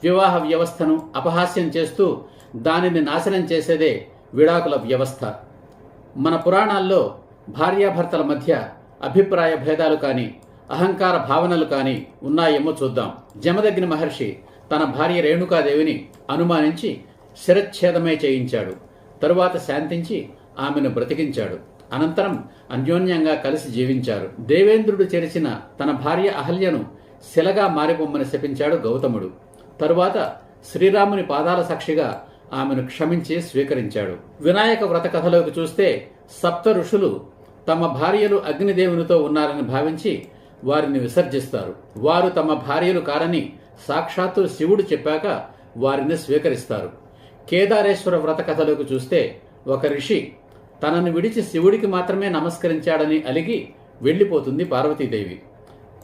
వివాహ వ్యవస్థను అపహాస్యం చేస్తూ దానిని నాశనం చేసేదే విడాకుల వ్యవస్థ. మన పురాణాల్లో భార్యాభర్తల మధ్య అభిప్రాయ భేదాలు కానీ అహంకార భావనలు కానీ ఉన్నాయేమో చూద్దాం. జమదగ్ని మహర్షి తన భార్య రేణుకాదేవిని అనుమానించి శిరచ్ఛేదమే చేయించాడు. తరువాత శాంతించి ఆమెను బ్రతికించాడు. అనంతరం అన్యోన్యంగా కలిసి జీవించారు. దేవేంద్రుడు చెరిచిన తన భార్య అహల్యను శిలగా మారిపోమ్మని శపించాడు గౌతముడు. తరువాత శ్రీరాముని పాదాల సాక్షిగా ఆమెను క్షమించి స్వీకరించాడు. వినాయక వ్రత కథలోకి చూస్తే సప్త ఋషులు తమ భార్యలు అగ్నిదేవునితో ఉన్నారని భావించి వారిని విసర్జిస్తారు. వారు తమ భార్యలు కారని సాక్షాత్తు శివుడు చెప్పాక వారిని స్వీకరిస్తారు. కేదారేశ్వర వ్రత కథలోకి చూస్తే ఒక ఋషి తనను విడిచి శివుడికి మాత్రమే నమస్కరించాడని అలిగి వెళ్లిపోతుంది పార్వతీదేవి.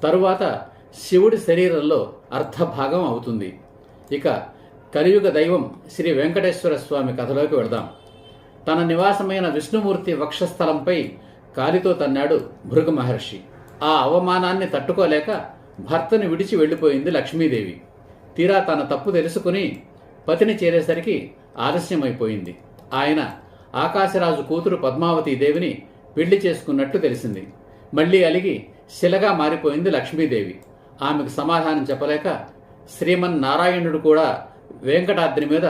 తరువాత శివుడి శరీరంలో అర్ధభాగం అవుతుంది. ఇక కలియుగ దైవం శ్రీ వెంకటేశ్వర స్వామి కథలోకి వెళదాం. తన నివాసమైన విష్ణుమూర్తి వక్షస్థలంపై కాలితో తన్నాడు భృగు మహర్షి. ఆ అవమానాన్ని తట్టుకోలేక భర్తను విడిచి వెళ్లిపోయింది లక్ష్మీదేవి. తీరా తన తప్పు తెలుసుకుని పతిని చేరేసరికి ఆలస్యమైపోయింది. ఆయన ఆకాశరాజు కూతురు పద్మావతీదేవిని పెళ్లి చేసుకున్నట్టు తెలిసింది. మళ్లీ అలిగి శిలగా మారిపోయింది లక్ష్మీదేవి. ఆమెకు సమాధానం చెప్పలేక శ్రీమన్నారాయణుడు కూడా వెంకటాద్రి మీద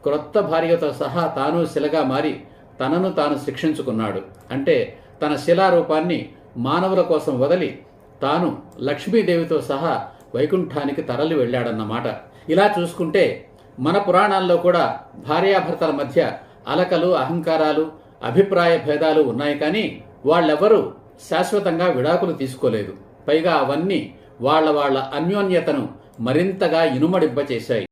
క్రొత్త భార్యతో సహా తాను శిలగా మారి తనను తాను శిక్షించుకున్నాడు. అంటే తన శిలారూపాన్ని మానవుల కోసం వదిలి తాను లక్ష్మీదేవితో సహా వైకుంఠానికి తరలి వెళ్ళాడన్నమాట. ఇలా చూసుకుంటే మన పురాణాల్లో కూడా భార్యాభర్తల మధ్య అలకలు, అహంకారాలు, అభిప్రాయ భేదాలు ఉన్నాయి. కానీ వాళ్ళెవరూ శాశ్వతంగా విడాకులు తీసుకోలేదు. పైగా అవన్నీ వాళ్ళ అన్యోన్యతను మరింతగా ఇనుమడింపచేశాయి.